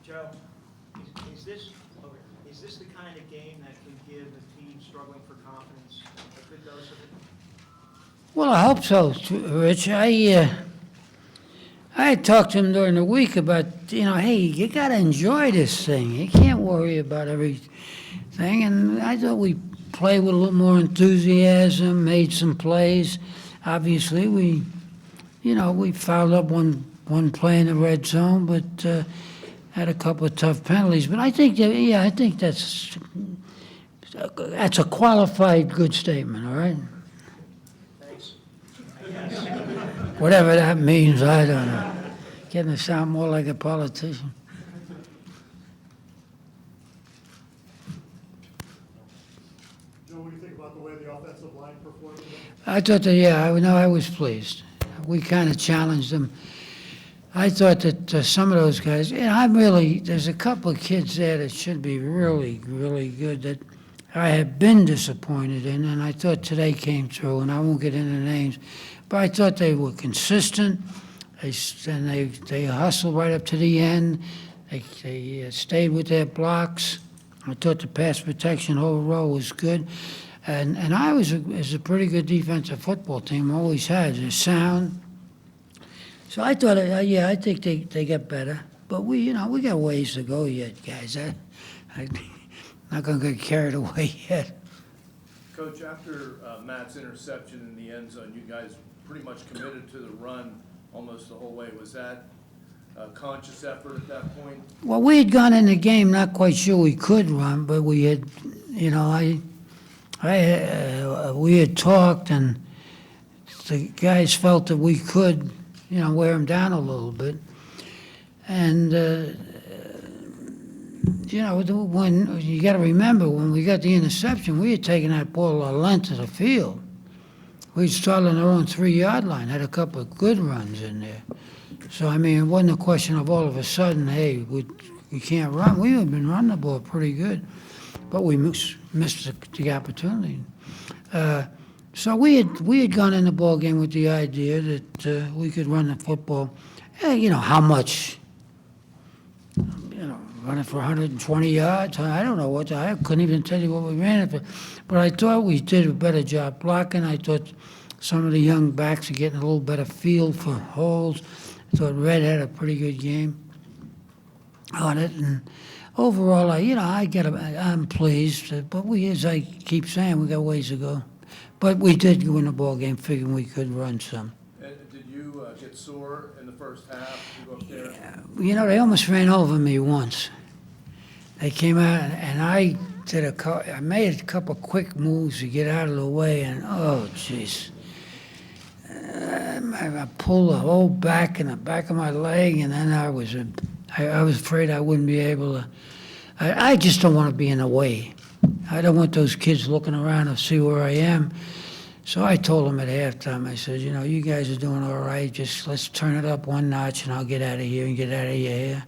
Joe, is this the kind of game that can give a team struggling for confidence a good dose of it? Well, I hope so, Rich. I had talked to him during the week about, hey, you got to enjoy this thing. You can't worry about everything. And I thought we played with a little more enthusiasm, made some plays. Obviously, we fouled up one play in the red zone, but had a couple of tough penalties. But I think that's a qualified good statement, all right? Thanks. Whatever that means, I don't know. Getting to sound more like a politician. Joe, what do you think about the way the offensive line performed today? I thought I was pleased. We kind of challenged them. I thought that some of those guys, there's a couple of kids there that should be really, really good that I have been disappointed in, and I thought today came through, and I won't get into names, but I thought they were consistent. They hustled right up to the end. They stayed with their blocks. I thought the pass protection overall was good. And Iowa is a pretty good defensive football team, always has. They're sound. So I thought, I think they get better. But we got ways to go yet, guys. I'm not going to get carried away yet. Coach, after Matt's interception in the end zone, you guys pretty much committed to the run almost the whole way. Was that a conscious effort at that point? Well, we had gone in the game not quite sure we could run, but we had, we had talked, and the guys felt that we could, wear them down a little bit. And, when you got to remember, when we got the interception, we had taken that ball a length of the field. We started on our own 3-yard line, had a couple of good runs in there. So, it wasn't a question of all of a sudden, hey, we can't run. We had been running the ball pretty good, but we missed the opportunity. So we had gone in the ball game with the idea that we could run the football. How much? Running for 120 yards. I don't know I couldn't even tell you what we ran it for. But I thought we did a better job blocking. I thought some of the young backs are getting a little better feel for holes. I thought Red had a pretty good game on it. And overall, I'm pleased. But as I keep saying, we got ways to go. But we did win the ball game, figuring we could run some. And did you get sore in the first half? You go up there? They almost ran over me once. They came out, and I made a couple quick moves to get out of the way, and oh, jeez. I pulled the whole back and the back of my leg, and then I was afraid I wouldn't be able to. I just don't want to be in the way. I don't want those kids looking around to see where I am. So I told them at halftime, I said, you guys are doing all right. Just let's turn it up one notch, and I'll get out of here and get out of your hair.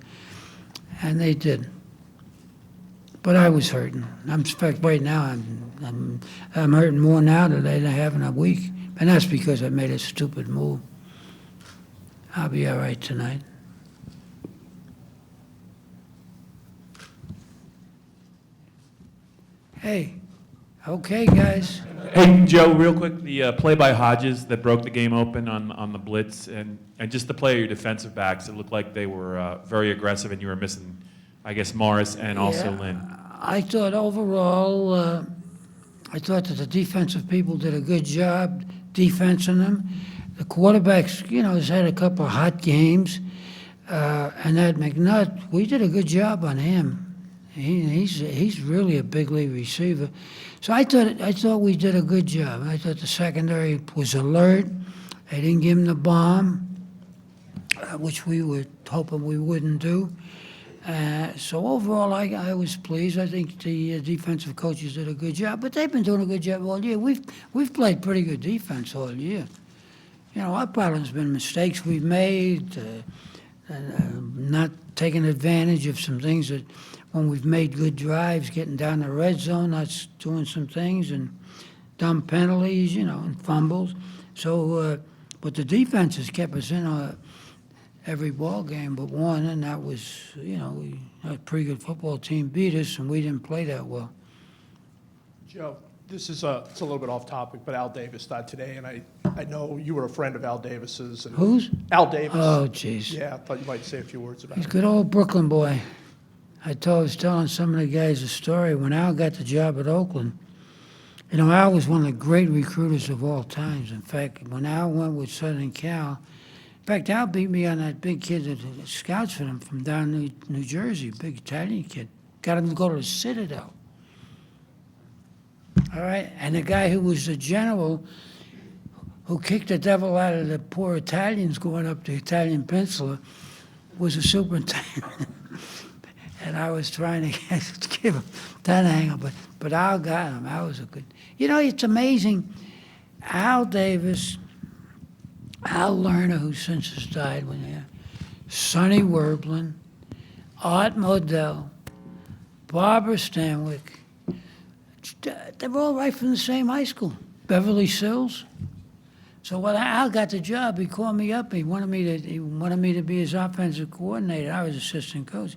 And they did. But I was hurting. In fact, right now, I'm hurting more now than I have in a week. And that's because I made a stupid move. I'll be all right tonight. Hey, okay, guys. Hey, Joe, real quick, the play by Hodges that broke the game open on the blitz, and just the play of your defensive backs, it looked like they were very aggressive, and you were missing, I guess, Morris and also Lynn. I thought overall, I thought that the defensive people did a good job defensing them. The quarterbacks, has had a couple of hot games, and that McNutt, we did a good job on him. He's really a big league receiver. So I thought we did a good job. I thought the secondary was alert. They didn't give him the bomb, which we were hoping we wouldn't do. So overall, I was pleased. I think the defensive coaches did a good job, but they've been doing a good job all year. We've played pretty good defense all year. Our problem's been mistakes we've made, not taking advantage of some things that when we've made good drives, getting down the red zone, not doing some things, and dumb penalties, and fumbles. So, but the defense has kept us in. every ball game but one, and that was, we had a pretty good football team beat us, and we didn't play that well. Joe, this is it's a little bit off topic, but Al Davis died today, and I know you were a friend of Al Davis's. And Whose? Al Davis. Oh, jeez. Yeah, I thought you might say a few words about He's a it. good old Brooklyn boy. I was telling some of the guys a story. When Al got the job at Oakland, Al was one of the great recruiters of all times. In fact, when Al went with Southern Cal, in fact, Al beat me on that big kid that scouts for him from down New Jersey, big Italian kid. Got him to go to the Citadel. All right? And the guy who was the general who kicked the devil out of the poor Italians going up the Italian Peninsula was a superintendent. And I was trying to give him that angle, but Al got him. Al was a good... it's amazing. Al Davis, Al Lerner, who since has died, Sonny Werblin, Art Modell, Barbara Stanwyck, they were all right from the same high school, Beverly Sills. So when Al got the job, he called me up. He wanted me to be his offensive coordinator. I was assistant coach.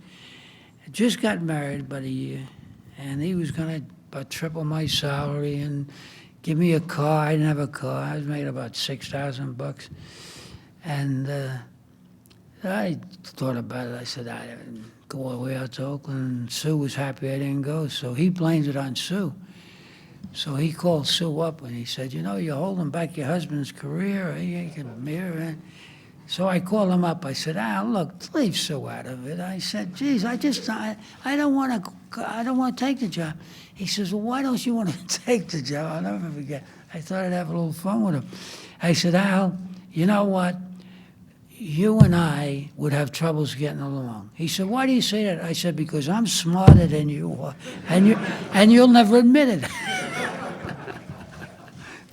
I just got married about a year, and he was going to about triple my salary and give me a car. I didn't have a car. I was making about $6,000, and I thought about it. I said I didn't go all the way out to Oakland. Sue was happy I didn't go, so he blamed it on Sue. So he called Sue up and he said, you're holding back your husband's career. He ain't gonna marry. So I called him up. I said, look, leave Sue out of it. I said, geez, I don't want to take the job. He says, well, why don't you want to take the job? I'll never forget. I thought I'd have a little fun with him. I said, Al, you know what? You and I would have troubles getting along. He said, why do you say that? I said, because I'm smarter than you are, and you'll never admit it.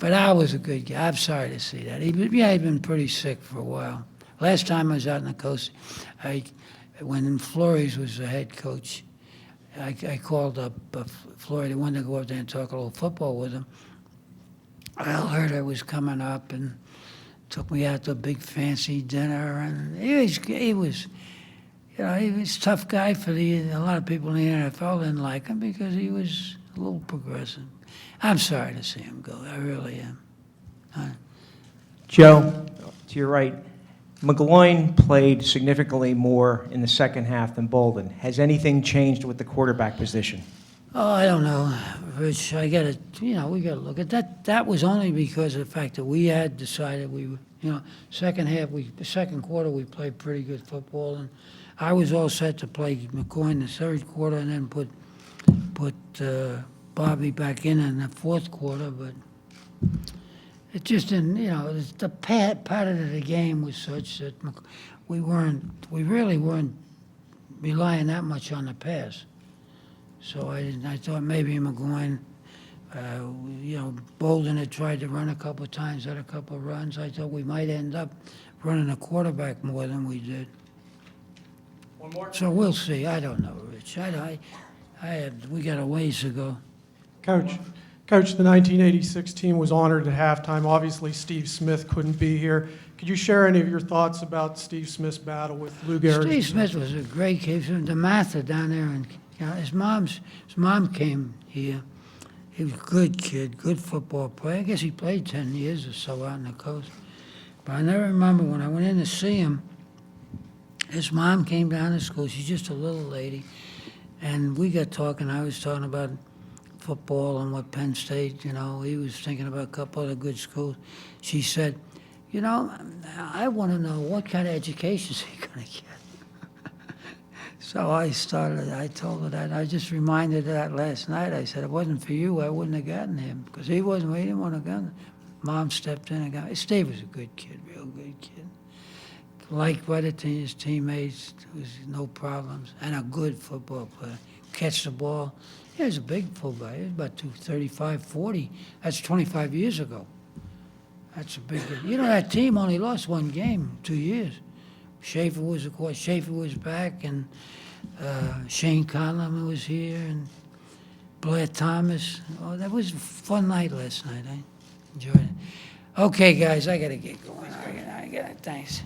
But Al was a good guy. I'm sorry to see that. He'd been pretty sick for a while. Last time I was out on the coast, when Flores was the head coach, I called up Flores. I wanted to go up there and talk a little football with him. Al heard I was coming up and took me out to a big fancy dinner. And he was a tough guy a lot of people in the NFL didn't like him because he was a little progressive. I'm sorry to see him go. I really am. Joe, to your right, McGloin played significantly more in the second half than Bolden. Has anything changed with the quarterback position? Oh, I don't know, Rich. We got to look at that. That was only because of the fact that we had decided second quarter we played pretty good football, and I was all set to play McCoy in the third quarter and then put Bobby back in the fourth quarter, but it just didn't, the pattern of the game was such that we really weren't relying that much on the pass. So I thought maybe McGloin, Bolden had tried to run a couple of times, had a couple of runs. I thought we might end up running a quarterback more than we did. One more. So we'll see. I don't know, Rich. We got a ways to go. Coach, the 1986 team was honored at halftime. Obviously, Steve Smith couldn't be here. Could you share any of your thoughts about Steve Smith's battle with Lou Gehrig? Steve Smith was a great kid from DeMatha down there, and his mom came here. He was a good kid, good football player. I guess he played 10 years or so out on the coast. But I never remember when I went in to see him, his mom came down to school. She's just a little lady. And we got talking. I was talking about football and what Penn State, he was thinking about a couple of the good schools. She said, I want to know what kind of education is he going to get. So I told her that. I just reminded her that last night. I said, if it wasn't for you, I wouldn't have gotten him. Because he didn't want to get him. Mom stepped in and got him. Steve was a good kid, real good kid. Liked by his teammates, there was no problems, and a good football player. Catch the ball. He was a big fullback. He was about 235, 40. That's 25 years ago. That's a big deal. That team only lost one game, 2 years. Schaefer was, of course, back, and Shane Conlon was here, and Blair Thomas. Oh, that was a fun night last night. I enjoyed it. Okay, guys, I got to get going. Thanks.